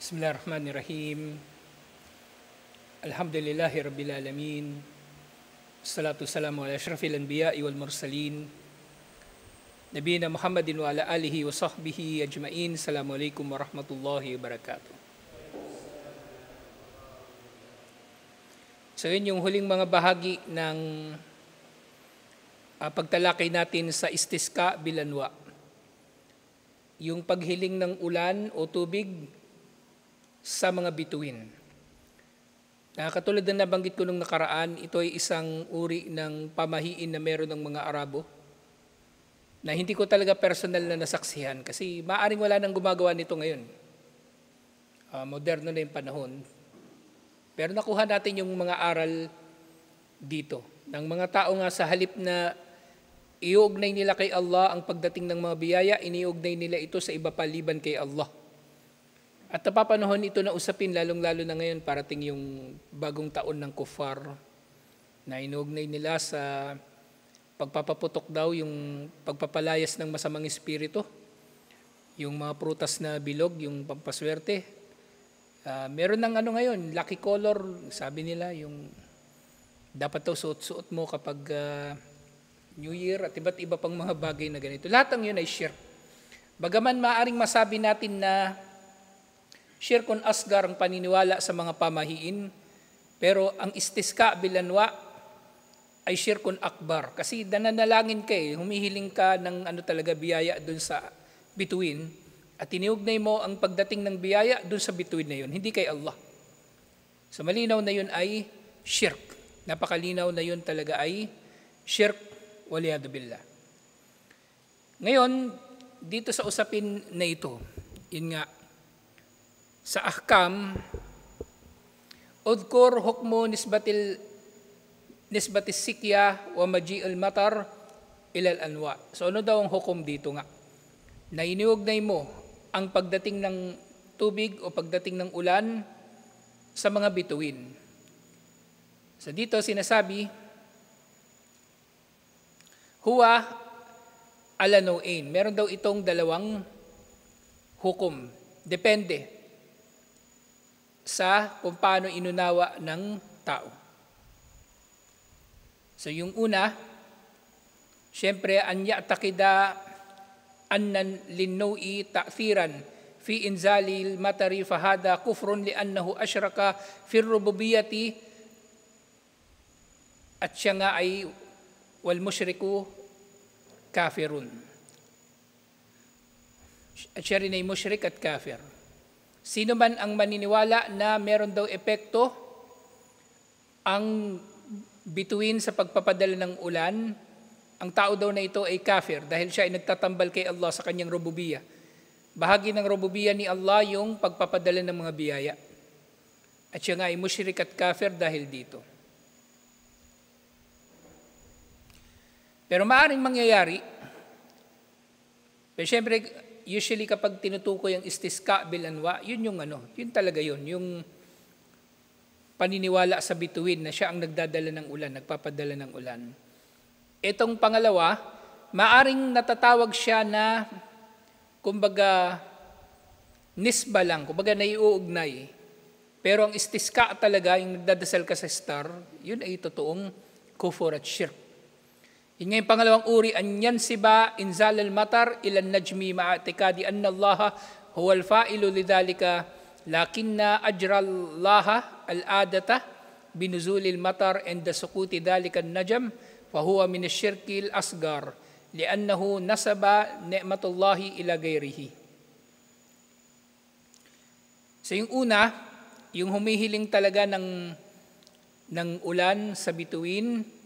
Bismillahirrahmanirrahim. Alhamdulillahi Rabbil Alamin. Assalatu wassalamu ala asyrafil anbiya'i wal mursalin. Nabiyina Muhammadin wa ala alihi wa sahbihi ajma'in. Assalamualaikum warahmatullahi wabarakatuh. So yun yung huling mga bahagi ng pagtalakay natin sa istisqa bilanwa. Yung paghiling ng ulan o tubig sa mga bituin. Katulad na nabanggit ko nung nakaraan, ito ay isang uri ng pamahiin na meron ng mga Arabo na hindi ko talaga personal na nasaksihan kasi maaring wala nang gumagawa nito ngayon. Moderno na yung panahon. Pero nakuha natin yung mga aral dito. Ng mga tao nga sa halip na iuugnay nila kay Allah ang pagdating ng mga biyaya, iniugnay nila ito sa iba paliban kay Allah. At napapanahon ito na usapin, lalong-lalo na ngayon parating yung bagong taon ng kuffar na inuugnay nila sa pagpapaputok daw, yung pagpapalayas ng masamang espiritu, yung mga prutas na bilog, yung pampaswerte. Meron ng ngayon, lucky color, sabi nila, yung dapat daw suot-suot mo kapag New Year at iba't iba pang mga bagay na ganito. Lahat ng yun ay shirk. Bagaman maaring masabi natin na syirkun asgar ang paniniwala sa mga pamahiin, pero ang istisqa bilanwa ay syirkun akbar. Kasi nananalangin ka humihiling ka ng talaga biyaya dun sa bituin at iniugnay mo ang pagdating ng biyaya dun sa bituin na yun, hindi kay Allah. So malinaw na yun ay shirk. Napakalinaw na yun talaga ay shirk waliyadu billah. Ngayon, dito sa usapin na ito, yun nga, sa ahkam, udkur hukmu nisbatis sikya wa maji'il matar ilal anwa. So ano daw ang hukom dito nga? Na iniugnay mo ang pagdating ng tubig o pagdating ng ulan sa mga bituin. So dito sinasabi, huwa ala nau'ain. Meron daw itong dalawang hukom. Depende sa kung paano inunawa ng tao. So yung una, syempre, an ya'taqida annan linnawi ta'thiran fi inzalil matari fahada kufrun li'annahu asyraka fi rububiyyati, at siya nga ay wal musyriku kafirun. At siya rin ay musyrik at kafir. Sino man ang maniniwala na meron daw epekto ang bituin sa pagpapadala ng ulan, ang tao daw na ito ay kafir dahil siya ay nagtatambal kay Allah sa kanyang rububiyya. Bahagi ng rububiyya ni Allah yung pagpapadala ng mga biyaya. At siya nga ay musyrik at kafir dahil dito. Pero maaaring mangyayari, pero syempre, usually kapag tinutukoy ang istisqa bilanwa, yun yung yun talaga yun, yung paniniwala sa bituin na siya ang nagdadala ng ulan, nagpapadala ng ulan. Itong pangalawa, maaring natatawag siya na, kumbaga, nisba lang, kumbaga naiuugnay. Pero ang istisqa talaga, yung nagdadasal ka sa star, yun ay totoong kufur at shirk. Yun nga yung pangalawang uri, an yansiba inzal al-matar ilan najmi ma'atikadi anna Allah huwa al-fa'ilu lidhalika lakinna ajra Allah al-adata binuzulil matar and sukuti dhalika an-najm fahuwa min ash-shirki al-asgar li'annahu nasaba ni'matullahi ila gayrihi. So yung una, yung humihiling talaga ng ulan sa bituin,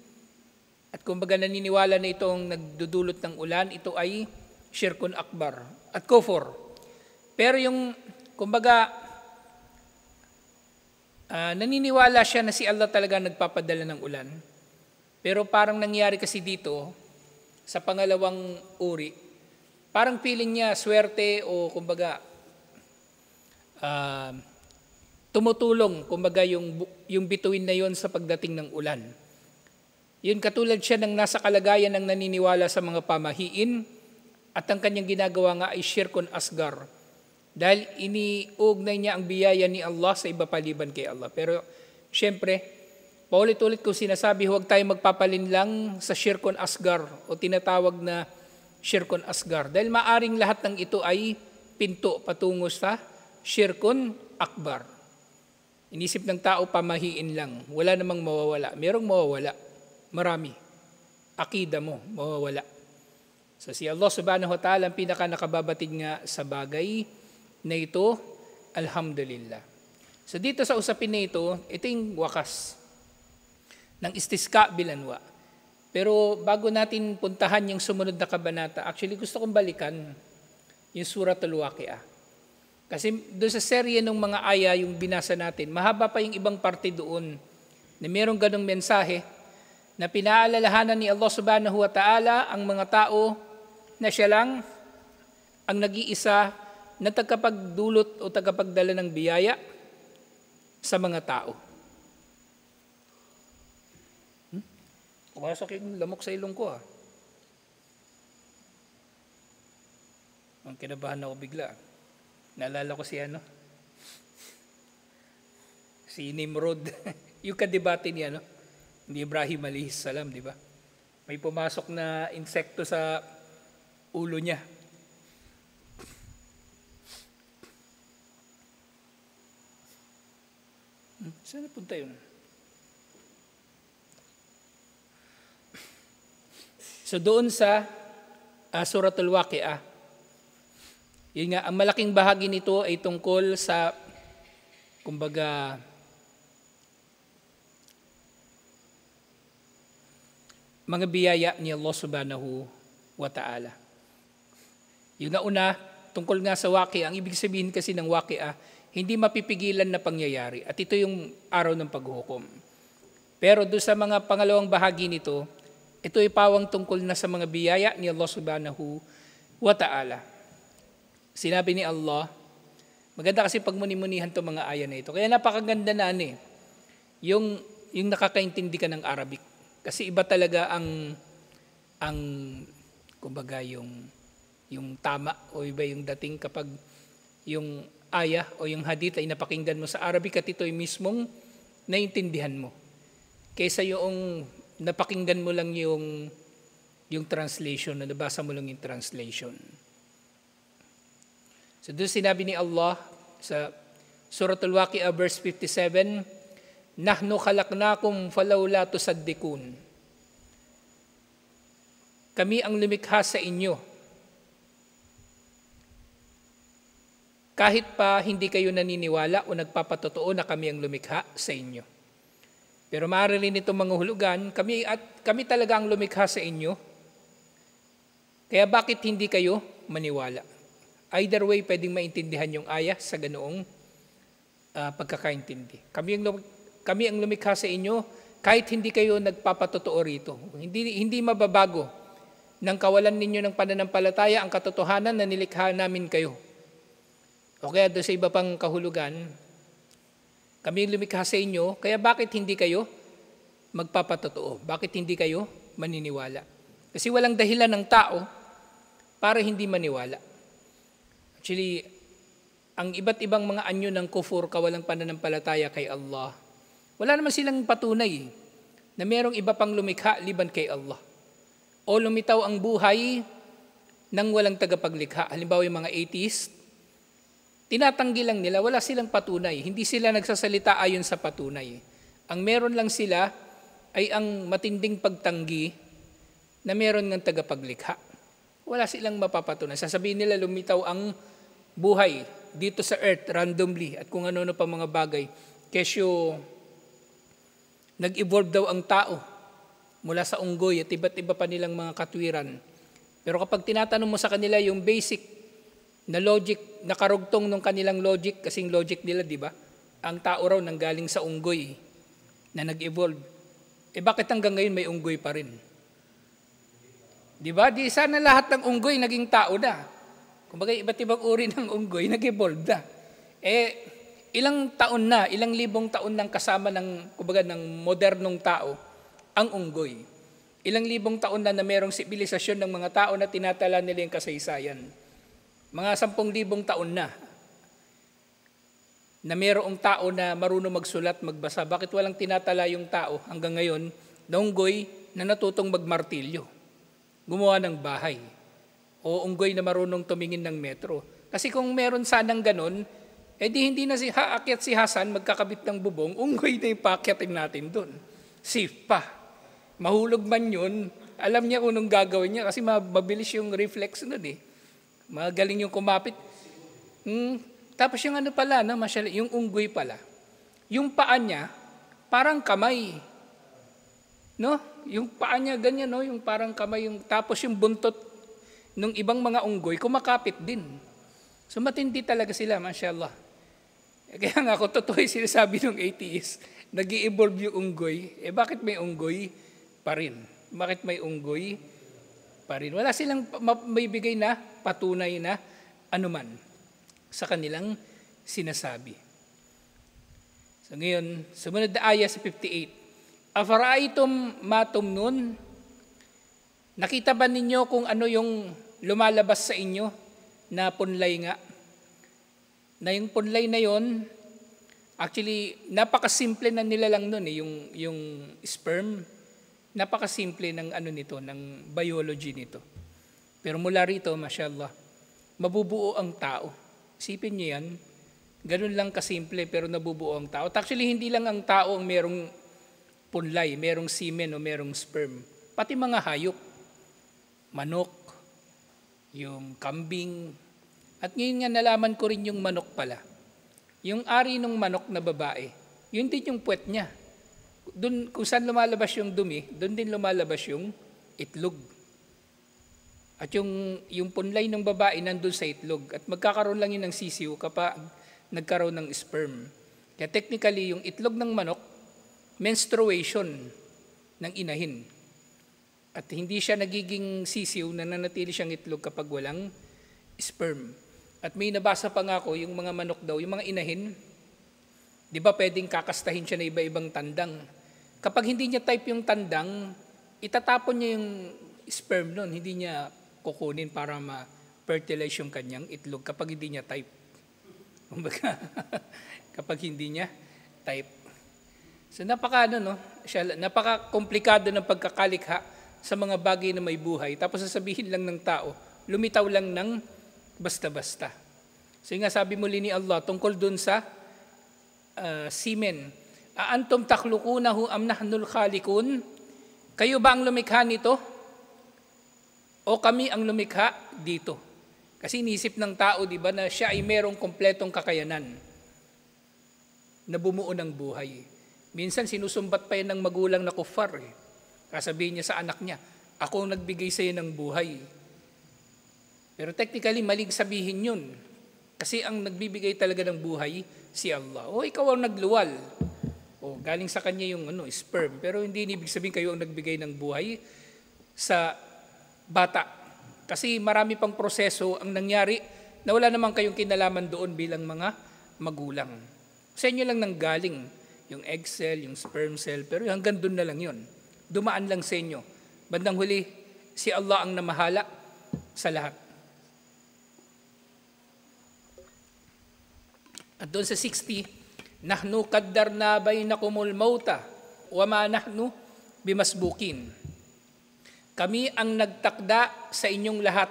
at kumbaga naniniwala na itong nagdudulot ng ulan, ito ay syirkun akbar at kufur. Pero yung, kumbaga, naniniwala siya na si Allah talaga nagpapadala ng ulan. Pero parang nangyari kasi dito, sa pangalawang uri, parang feeling niya swerte o kumbaga, tumutulong, kumbaga yung bituin na yon sa pagdating ng ulan. Yun katulad siya ng nasa kalagayan ng naniniwala sa mga pamahiin at ang kanyang ginagawa nga ay syirkun asgar. Dahil iniugnay niya ang biyaya ni Allah sa iba paliban kay Allah. Pero syempre, paulit-ulit ko sinasabi, huwag tayo magpapalinlang sa Shirkun Asgar o tinatawag na Shirkun Asgar. Dahil maaring lahat ng ito ay pinto patungo sa Shirkun Akbar. Inisip ng tao, pamahiin lang. Wala namang mawawala. Merong mawawala. Marami. Akida mo, mawawala. So si Allah subhanahu wa ta'ala ang pinaka nakababatid nga sa bagay na ito, alhamdulillah. So dito sa usapin na ito yung wakas ng istisqa bilanwa. Pero bago natin puntahan yung sumunod na kabanata, actually gusto kong balikan yung Suratul Waqi'ah. Kasi doon sa serye ng mga aya yung binasa natin, mahaba pa yung ibang parte doon na mayroong ganong mensahe na pinaalalahanan ni Allah subhanahu wa ta'ala ang mga tao na siya lang ang nag-iisa na tagapagdulot o tagapagdala ng biyaya sa mga tao. Pumasok yung lamok sa ilong ko. Ang kinabahan ako bigla. Naalala ko si Nimrod. Yung kadebate niya, ni Ibrahim alayhis salam, di ba? May pumasok na insekto sa ulo niya. Saan napunta yun? So doon sa Suratul Waqi'ah, yun nga, ang malaking bahagi nito ay tungkol sa, kumbaga, mga biyaya ni Allah subhanahu wa ta'ala. Yung nauna, tungkol nga sa Waqi'ah, ang ibig sabihin kasi ng Waqi'ah, hindi mapipigilan na pangyayari. At ito yung araw ng paghuhukom. Pero doon sa mga pangalawang bahagi nito, ito ay pawang tungkol na sa mga biyaya ni Allah subhanahu wa ta'ala. Sinabi ni Allah, maganda kasi pagmuni-munihan itong mga aya na ito. Kaya napakaganda na yung nakakaintindi ka ng Arabic. Kasi iba talaga ang kumbaga yung tama o iba yung dating kapag yung aya o yung hadith ay napakinggan mo sa Arabic at ito ay mismong naintindihan mo. Kaysa yung napakinggan mo lang yung translation, na nabasa mo lang yung translation. So doon sinabi ni Allah sa Suratul Waqi'ah verse 57, Nahnu khalaqnakum falawla tusaddikun. Kami ang lumikha sa inyo. Kahit pa hindi kayo naniniwala o nagpapatotoo na kami ang lumikha sa inyo. Pero maaari rin itong mga hulugan, kami talaga ang lumikha sa inyo. Kaya bakit hindi kayo maniwala? Either way, pwedeng maintindihan yung aya sa ganoong pagkakaintindi. Kami ang lumikha sa inyo, kahit hindi kayo nagpapatotoo rito. Hindi mababago ng kawalan ninyo ng pananampalataya ang katotohanan na nilikha namin kayo. O kaya doon sa iba pang kahulugan, kami lumikha sa inyo, kaya bakit hindi kayo magpapatotoo? Bakit hindi kayo maniniwala? Kasi walang dahilan ng tao para hindi maniwala. Actually, ang iba't ibang mga anyo ng kufur, kawalang pananampalataya kay Allah, wala naman silang patunay na merong iba pang lumikha liban kay Allah. O lumitaw ang buhay ng walang tagapaglikha. Halimbawa yung mga atheist, tinatanggi lang nila, wala silang patunay. Hindi sila nagsasalita ayon sa patunay. Ang meron lang sila ay ang matinding pagtanggi na meron ng tagapaglikha. Wala silang mapapatunay. Sasabihin nila lumitaw ang buhay dito sa earth randomly at kung ano-ano pa mga bagay. Kesyo nag-evolve daw ang tao mula sa unggoy at iba't iba pa nilang mga katwiran. Pero kapag tinatanong mo sa kanila yung basic na logic, nakarugtong ng kanilang logic, kasing logic nila, di ba? Ang tao raw nanggaling sa unggoy na nag-evolve. Bakit hanggang ngayon may unggoy pa rin? Di ba? Di sana lahat ng unggoy naging tao na. Kumbaga, iba't ibang uri ng unggoy nag-evolve na. Ilang taon na, ilang libong taon nang kasama ng, kumbaga, ng modernong tao ang unggoy. Ilang libong taon na merong sibilisasyon ng mga tao na tinatala nila yung kasaysayan. Mga 10,000 taon na na mayroong tao na marunong magsulat, magbasa. Bakit walang tinatala yung tao hanggang ngayon na unggoy na natutong magmartilyo, gumawa ng bahay, o unggoy na marunong tumingin ng metro? Kasi kung meron sanang ganun, edi hindi na si aakyat si Hasan, magkakabit ng bubong, unggoy na yung paakyatin natin doon. Safe pa. Mahulog man yun, alam niya kung anong gagawin niya kasi mabilis yung reflex nun eh. Magaling yung kumapit. Tapos yung ano pala, no, yung unggoy pala, yung paa niya, parang kamay. No? Yung paa niya ganyan, no? Yung parang kamay. Tapos yung buntot ng ibang mga unggoy, kumakapit din. So matindi talaga sila, mashallah. Kaya nga ako, totoo yung sinasabi ng atheist, nag-i-evolve yung unggoy. Bakit may unggoy pa rin? Bakit may unggoy pa rin? Wala silang may bigay na patunay na anuman sa kanilang sinasabi. So ngayon, sumunod na aya sa 58. Afaraitum ma tumnun? Nakita ba ninyo kung ano yung lumalabas sa inyo na punlay nga? Na yung punlay na yon, actually, napakasimple na nila lang nun eh, yung sperm. Napakasimple ng ano nito, ng biology nito. Pero mula rito, mashallah, mabubuo ang tao. Isipin niyo yan, ganun lang kasimple pero nabubuo ang tao. Actually, hindi lang ang tao ang merong punlay, merong semen o merong sperm. Pati mga hayop, manok, yung kambing. At ngayon nga nalaman ko rin yung manok pala. Yung ari ng manok na babae, yun din yung puwet niya. Doon, kung saan lumalabas yung dumi, doon din lumalabas yung itlog. At yung punlay ng babae nandun sa itlog. At magkakaroon lang yun ng sisiw kapag nagkaroon ng sperm. Kaya technically, yung itlog ng manok, menstruation ng inahin. At hindi siya nagiging sisiw na nanatili siyang itlog kapag walang sperm. At may nabasa pa nga ako, yung mga manok daw, yung mga inahin, di ba pwedeng kakastahin siya na iba-ibang tandang. Kapag hindi niya type yung tandang, itatapon niya yung sperm nun, hindi niya kukunin para ma-fertilize yung kanyang itlog kapag hindi niya type. Kapag hindi niya type. So napaka-komplikado ng pagkakalikha sa mga bagay na may buhay. Tapos sasabihin lang ng tao, lumitaw lang ng basta-basta. So nga sabi muli ni Allah tungkol dun sa semen, aantum takhluqunahu am nahnul khaliqun? Kayo ba ang lumikha nito? O kami ang lumikha dito? Kasi inisip ng tao, di ba, na siya ay merong kompletong kakayanan na bumuo ng buhay. Minsan sinusumbat pa yan ng magulang na kuffar. Kasabihin niya sa anak niya, ako ang nagbigay sa iyo ng buhay. Pero technically, maling sabihin yun. Kasi ang nagbibigay talaga ng buhay, si Allah. O ikaw ang nagluwal. O galing sa kanya yung sperm. Pero hindi ibig sabihin kayo ang nagbigay ng buhay sa bata. Kasi marami pang proseso ang nangyari na wala naman kayong kinalaman doon bilang mga magulang. Sa inyo lang nanggaling yung egg cell, yung sperm cell, pero hanggang doon na lang yun. Dumaan lang sa inyo. Bandang huli, si Allah ang namahala sa lahat. At doon sa 60, nahnu qaddarna bainakumul mauta wa ma nahnu bimasbukin. Kami ang nagtakda sa inyong lahat.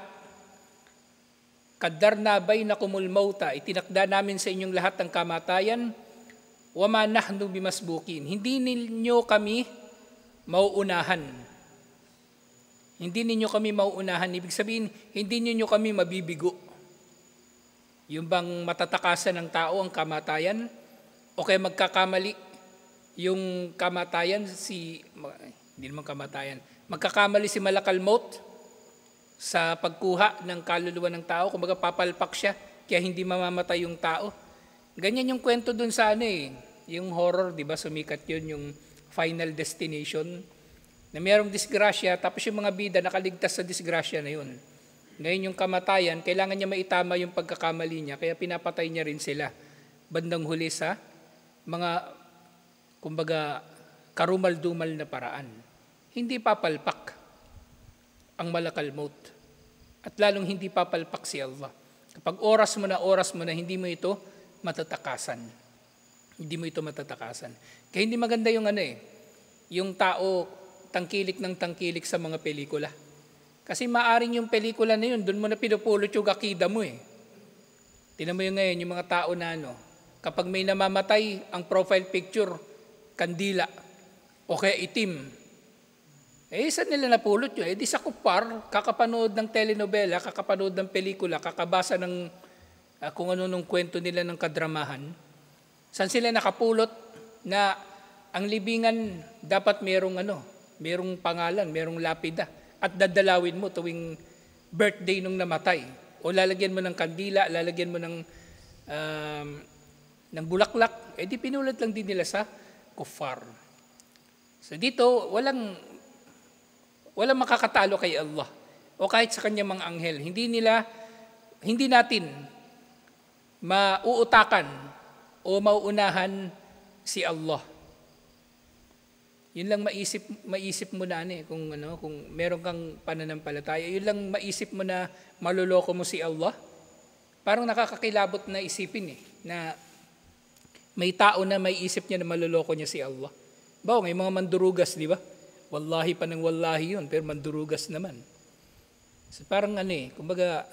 Qaddarna bainakumul mauta, itinakda namin sa inyong lahat ang kamatayan. Wa ma nahnu bimasbukin. Hindi ninyo kami mauunahan. Hindi ninyo kami mauunahan. Ibig sabihin, hindi ninyo kami mabibigo. Yung bang matatakasan ng tao ang kamatayan, o kaya magkakamali yung kamatayan, hindi naman kamatayan, magkakamali si malakal maut sa pagkuha ng kaluluwa ng tao, kumbaga papalpak siya, kaya hindi mamamatay yung tao. Ganyan yung kwento dun sa yung horror, di ba, sumikat yun, yung Final Destination, na mayroong disgrasya, tapos yung mga bida nakaligtas sa disgrasya na yun. Ngayon yung kamatayan, kailangan niya maitama yung pagkakamali niya, kaya pinapatay niya rin sila bandang huli sa mga, kumbaga, karumal-dumal na paraan. Hindi papalpak ang malakal maut. At lalong hindi papalpak si Allah. Kapag oras mo na, hindi mo ito matatakasan. Hindi mo ito matatakasan. Kaya hindi maganda yung yung tao tangkilik ng tangkilik sa mga pelikula. Kasi maaring yung pelikula na yun, doon mo na pinupulot yung akida mo eh. Tingnan mo yung ngayon, yung mga tao na kapag may namamatay, ang profile picture, kandila, o kaya itim. Saan nila napulot yun? Di sa kupar, kakapanood ng telenovela, kakapanood ng pelikula, kakabasa ng kung ano nung kwento nila ng kadramahan. Saan sila nakapulot na ang libingan dapat merong pangalan, merong lapida, at dadalawin mo tuwing birthday nung namatay. O lalagyan mo ng kandila, lalagyan mo ng bulaklak, di pinulat lang din nila sa kufar. So dito, walang makakatalo kay Allah o kahit sa kanyang mga anghel. Hindi natin mauutakan o mauunahan si Allah. Yun lang maisip mo na kung meron kang pananampalataya, yun lang maisip mo na maluloko mo si Allah. Parang nakakakilabot na isipin na may tao na may isip niya na maluloko niya si Allah. May mga mandurugas, di ba? Wallahi pa ng wallahi yun, pero mandurugas naman. So parang kumbaga,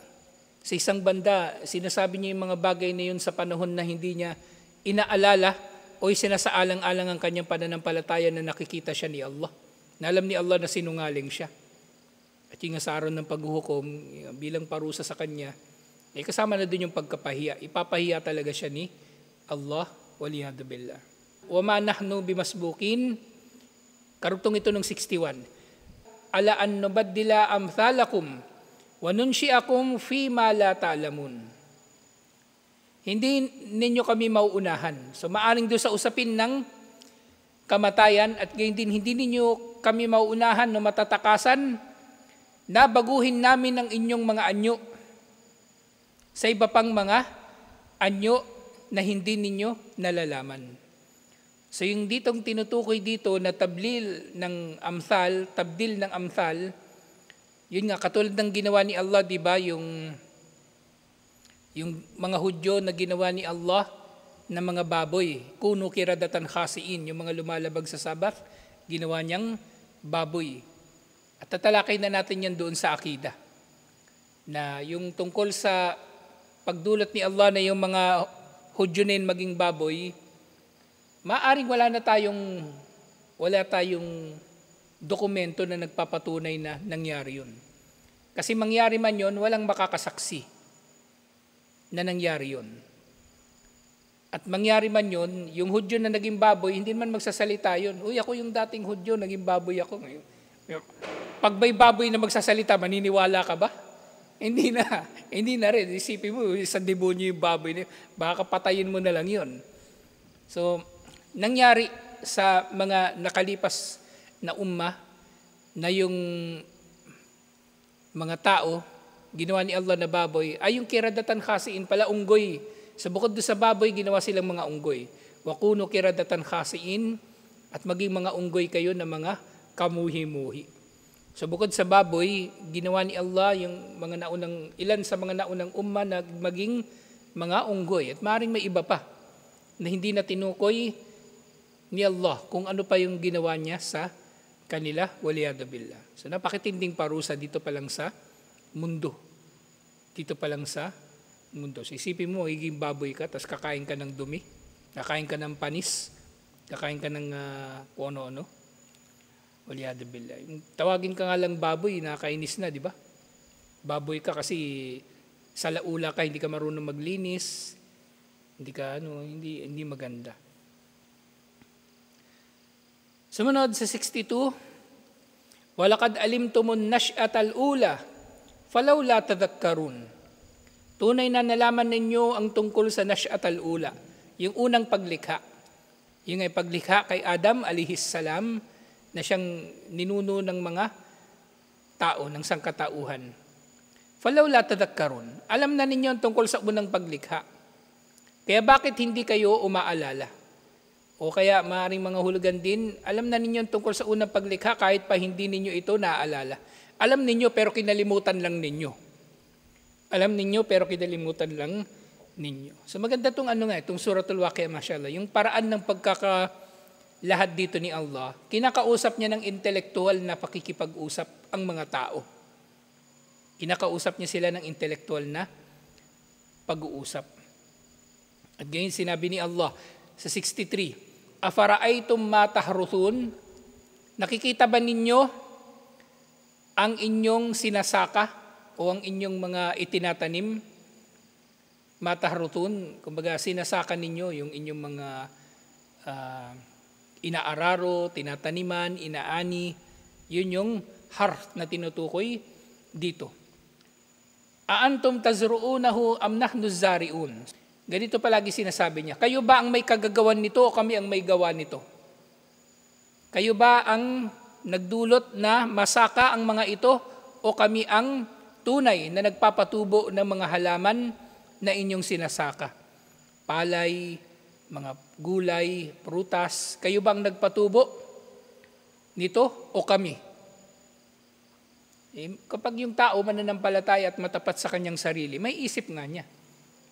sa isang banda, sinasabi niya yung mga bagay na yun sa panahon na hindi niya inaalala o sinasaalang-alang ang kanyang pananampalataya na nakikita siya ni Allah. Na alam ni Allah na sinungaling siya. At yung sa araw ng paghuhukom, bilang parusa sa kanya, kasama na din yung pagkapahiya. Ipapahiya talaga siya ni Allah, waliyadu billah. وَمَا نَحْنُ بِمَسْبُوقِينَ. Karugtong ito ng 61. Ala an nubaddila amthalakum wa nunshi'akum fi ma la ta'lamun. Hindi ninyo kami mauunahan. So maaring doon sa usapin ng kamatayan at gayon din hindi ninyo kami mauunahan na matatakasan na baguhin namin ang inyong mga anyo sa iba pang mga anyo na hindi ninyo nalalaman. So yung ditong tinutukoy dito na tabdil ng amthal, yun nga katulad ng ginawa ni Allah, di ba, yung mga Hudyo na ginawa ni Allah na mga baboy, kuno kiradatan khasiin, yung mga lumalabag sa Sabat, ginawa niyang baboy. At tatalakay na natin yan doon sa akida. Na yung tungkol sa pagdulot ni Allah na yung mga Hudyo na maging baboy, maaring wala tayong dokumento na nagpapatunay na nangyari yun. Kasi mangyari man yun, walang makakasaksi na nangyari yun. At mangyari man yun, yung Hudyo na naging baboy, hindi man magsasalita yun. Uy, ako yung dating Hudyo, naging baboy ako ngayon. Pag may baboy na magsasalita, maniniwala ka ba? Hindi na rin. Isipin mo, isang demonyo yung baboy na yun. Baka patayin mo na lang yun. So, nangyari sa mga nakalipas na umma na yung mga tao, ginawa ni Allah na baboy, ay yung kiradatan khasiin pala, unggoy. Sa bukod doon sa baboy, ginawa silang mga unggoy. Wakuno kiradatan khasiin, at maging mga unggoy kayo na mga kamuhi-muhi. So bukod sa baboy, ginawa ni Allah yung ilan sa mga naunang umma na maging mga unggoy. At maaaring may iba pa na hindi na tinukoy ni Allah kung ano pa yung ginawa niya sa kanila, waliyadu billah. So napakitinding parusa dito pa lang sa mundo. Dito pa lang sa mundo. So isipin mo, higing baboy ka, tapos kakain ka ng dumi, kakain ka ng panis, kakain ka ng kung ano-ano. Waliyadu billah. Tawagin ka nga lang baboy, nakakainis na, di ba? Baboy ka kasi sa laula ka, hindi ka marunong maglinis, hindi maganda. Sumunod sa 62, walaqad alimtumun nash'atal ula falawla tadhakkarun. Tunay na nalaman ninyo ang tungkol sa nash'atal ula, yung unang paglikha. Yung ay paglikha kay Adam alayhis salam na siyang ninuno ng mga tao, ng sangkatauhan. Falawla tadhakkarun. Alam na ninyo ang tungkol sa unang paglikha. Kaya bakit hindi kayo umaalala? O kaya maaaring mga hulugan din, alam na ninyo tungkol sa unang paglikha kahit pa hindi ninyo ito naaalala. Alam ninyo pero kinalimutan lang ninyo. Alam ninyo pero kinalimutan lang ninyo. So maganda itong Suratul Waqiah, mashallah. Yung paraan ng pagkakalahad dito ni Allah, kinakausap niya ng intelektual na pakikipag-usap ang mga tao. Kinakausap niya sila ng intelektual na pag-uusap. At ganyan sinabi ni Allah sa 63, Afara'aytum ma tahruthun? Nakikita ba ninyo ang inyong sinasaka o ang inyong mga itinatanim? Matahrutun, kumbaga sinasaka ninyo yung inyong mga inaararo, tinataniman, inaani, yun yung harth na tinutukoy dito. Aantum tazruunahu am nahnu zariun. Ganito palagi sinasabi niya, kayo ba ang may kagagawan nito o kami ang may gawa nito? Kayo ba ang nagdulot na masaka ang mga ito o kami ang tunay na nagpapatubo ng mga halaman na inyong sinasaka? Palay, mga gulay, prutas, kayo bang nagpatubo nito o kami? Kapag yung tao mananampalataya at matapat sa kanyang sarili, may isip nga niya.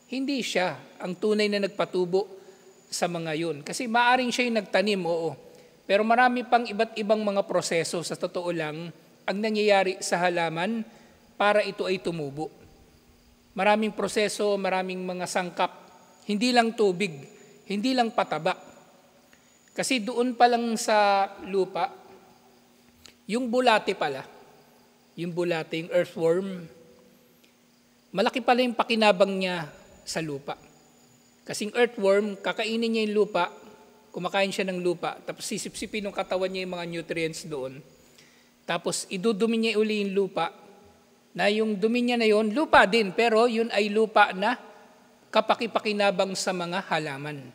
Hindi siya ang tunay na nagpatubo sa mga yun. Kasi maaring siya yung nagtanim, oo. Pero marami pang iba't ibang mga proseso, sa totoo lang, ang nangyayari sa halaman para ito ay tumubo. Maraming proseso, maraming mga sangkap, hindi lang tubig, hindi lang pataba. Kasi doon pa lang sa lupa, yung bulate pala, yung bulate, yung earthworm, malaki pala yung pakinabang niya sa lupa. Kasing earthworm, kakainin niya yung lupa, kumakain siya ng lupa, tapos sisipsipin ng katawan niya yung mga nutrients doon. Tapos idudumi niya uli yung lupa, na yung dumi niya na yun, lupa din, pero yun ay lupa na kapakipakinabang sa mga halaman.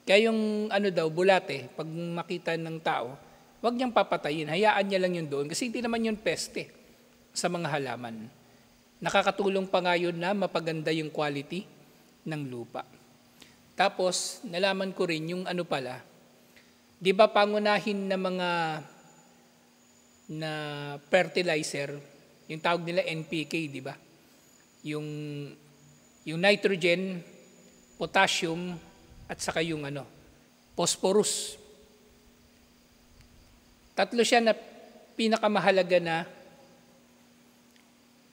Kaya yung bulate, pag makita ng tao, huwag niyang papatayin, hayaan niya lang yun doon, kasi hindi naman yun peste sa mga halaman. Nakakatulong pa nga yun na mapaganda yung quality ng lupa. Tapos, nalaman ko rin yung di ba pangunahin na mga na fertilizer, yung tawag nila NPK, di ba? Yung nitrogen, potassium, at saka yung phosphorus. Tatlo siya na pinakamahalaga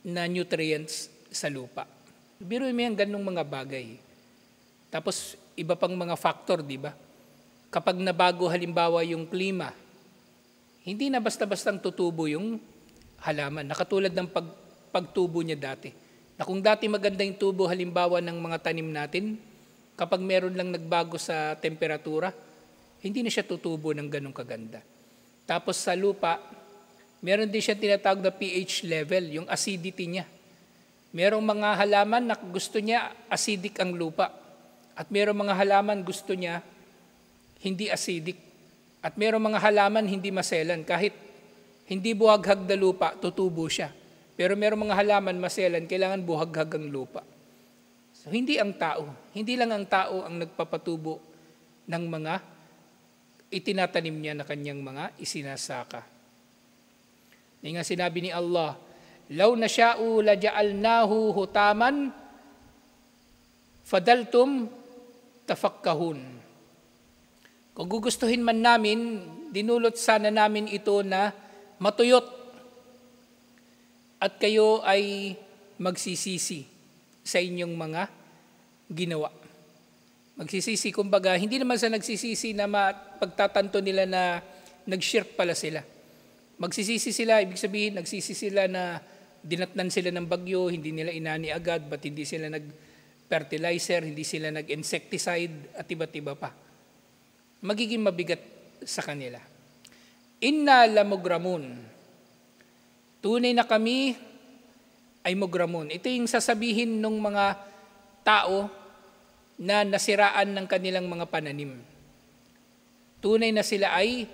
na nutrients sa lupa. Biro mo yan ganung mga bagay. Tapos iba pang mga factor, di ba? Kapag nabago halimbawa yung klima, hindi na basta-bastang tutubo yung halaman. Nakatulad ng pagtubo niya dati. Na kung dati maganda yung tubo halimbawa ng mga tanim natin, kapag meron lang nagbago sa temperatura, hindi na siya tutubo ng ganong kaganda. Tapos sa lupa, meron din siya tinatawag na pH level, yung acidity niya. Merong mga halaman na gusto niya acidic ang lupa. At merong mga halaman gusto niya hindi acidic. At merong mga halaman hindi maselan. Kahit hindi buhaghag na lupa, tutubo siya. Pero merong mga halaman maselan, kailangan buhaghag ang lupa. So hindi ang tao. Hindi lang ang tao ang nagpapatubo ng mga itinatanim niya na kanyang mga isinasaka. Yung nga sinabi ni Allah, "Law nasha'u laja'alnahu hutaman fadaltum tafakkahun." Kung gugustuhin man namin, dinulot sana namin ito na matuyot at kayo ay magsisisi sa inyong mga ginawa. Magsisisi, kumbaga, hindi naman sa nagsisisi na pagtatanto nila na nag-shirk pala sila. Magsisisi sila, ibig sabihin, nagsisi sila na dinatnan sila ng bagyo, hindi nila inani agad, ba't hindi sila nag-fertilizer, hindi sila nag-insecticide, at iba't iba pa. Magiging mabigat sa kanila. Inna lamugramun. Tunay na kami ay mugramun. Ito yung sasabihin ng mga tao na nasiraan ng kanilang mga pananim. Tunay na sila ay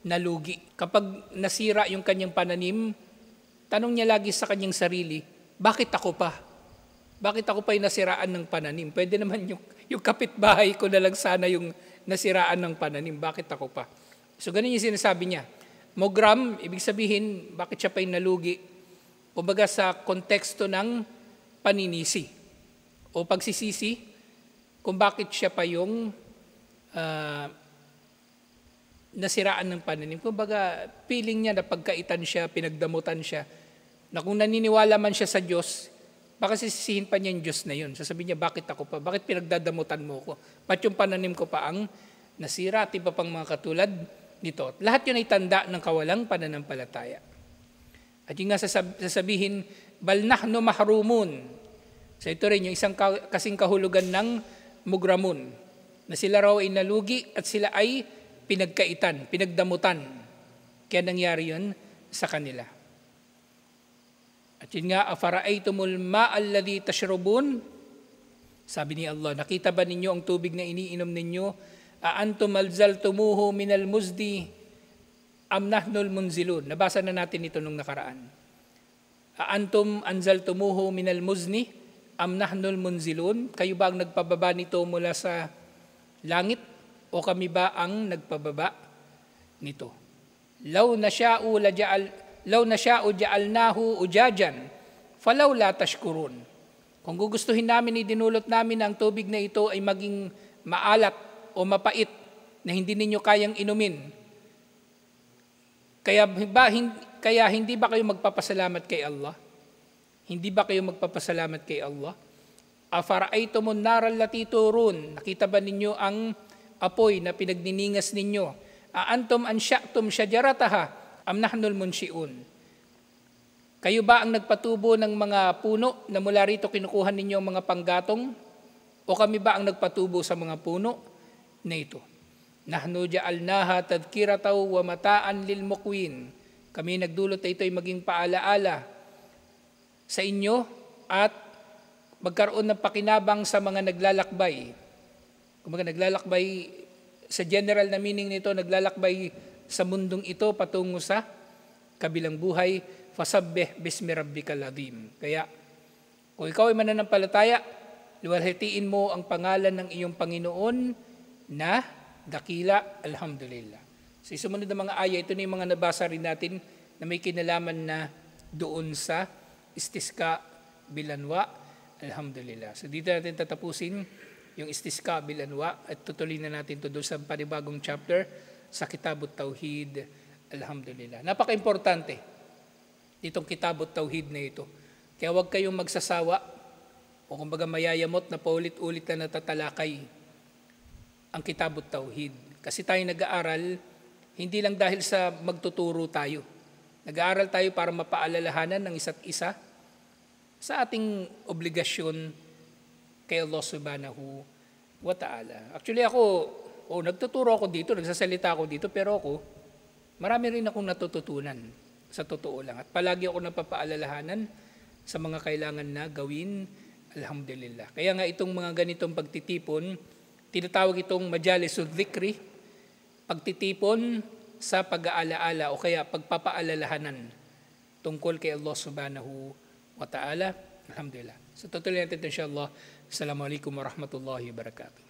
nalugi. Kapag nasira yung kanyang pananim, tanong niya lagi sa kanyang sarili, bakit ako pa? Bakit ako pa yung nasiraan ng pananim? Pwede naman yung kapitbahay ko na lang sana yung nasiraan ng pananim. Bakit ako pa? So ganun yung sinasabi niya. Mugram, ibig sabihin, bakit siya pa yung nalugi? Kumbaga sa konteksto ng paninisi o pagsisisi kung bakit siya pa yung nasiraan ng pananim. Kumbaga, feeling niya na pagkaitan siya, pinagdamutan siya, na kung naniniwala man siya sa Diyos, baka sisisihin pa niya yung Diyos na yun. Sasabihin niya, bakit ako pa? Bakit pinagdadamutan mo ko? Ba't yung pananim ko pa ang nasira at iba pang mga katulad nito? Lahat yun ay tanda ng kawalang pananampalataya. At yung nga sasabihin, bal nahnu mahrumun. So ito rin yung isang kasing kahulugan ng mugramun, na sila raw ay nalugi at sila ay pinagkaitan, pinagdamutan. Kaya nangyari yun sa kanila. At yun nga, afara'aytumul ma'alladhi tashrubun. Sabi ni Allah, nakita ba ninyo ang tubig na iniinom ninyo? Aantum alzaltumuhu minal muzdi am nahnul munzilun. Nabasa na natin ito nung nakaraan. Aantum anzaltumuhu minal muzni am nahnul munzilun. Kayo ba ang nagpababa nito mula sa langit? O kami ba ang nagpababa nito? Law nasha'u ja'alnahu ujajan falaw la tashkurun. Kung gugustuhin namin, idinulot namin na ang tubig na ito ay maging maalat o mapait na hindi ninyo kayang inumin. Kaya hindi ba kayo magpapasalamat kay Allah? Hindi ba kayo magpapasalamat kay Allah? Afara'aytumun naral lati turun. Nakita ba ninyo ang apoy na pinagniningas ninyo? Aantum ansha'tum syajarataha am nahnul munshi'un. Kayo ba ang nagpatubo ng mga puno na mula rito kinukuha ninyo ang mga panggatong? O kami ba ang nagpatubo sa mga puno na ito? Nahnu ja'alnaha tadhkirataw wa mataan lil muqwin. Kami nagdulot na ito ay maging paalaala sa inyo at magkaroon ng pakinabang sa mga naglalakbay. Kumbaga naglalakbay, sa general na meaning nito, naglalakbay sa mundong ito patungo sa kabilang buhay. Fasabbih bismi rabbikal azim. Kaya kung ikaw ay mananampalataya, luwalhatiin mo ang pangalan ng iyong Panginoon na dakila, alhamdulillah. Sa sumunod na mga aya, ito na yung mga nabasa rin natin na may kinalaman na doon sa istisqa bilanwa, alhamdulillah. So dito natin tatapusin yung istisqa bilanwa at tutuloy na natin ito doon sa panibagong chapter sa Kitabut Tauhid, alhamdulillah. Napaka-importante itong Kitabut Tauhid na ito. Kaya huwag kayong magsasawa o kumbaga mayayamot na paulit-ulit na natatalakay ang Kitabut Tauhid. Kasi tayo nag-aaral, hindi lang dahil sa magtuturo tayo. Nag-aaral tayo para mapaalalahanan ng isa't isa sa ating obligasyon kay Allah subhanahu wa ta'ala. Actually ako, nagtuturo ako dito, nagsasalita ako dito, pero ako, marami rin akong natututunan sa totoo lang. At palagi ako napapaalalahanan sa mga kailangan na gawin, alhamdulillah. Kaya nga itong mga ganitong pagtitipon, tinatawag itong majalisul dhikri, pagtitipon sa pag-aalaala o kaya pagpapaalalahanan tungkol kay Allah subhanahu wa ta'ala. Alhamdulillah. So tutuloy natin ito insyaAllah. Assalamualaikum warahmatullahi wabarakatuh.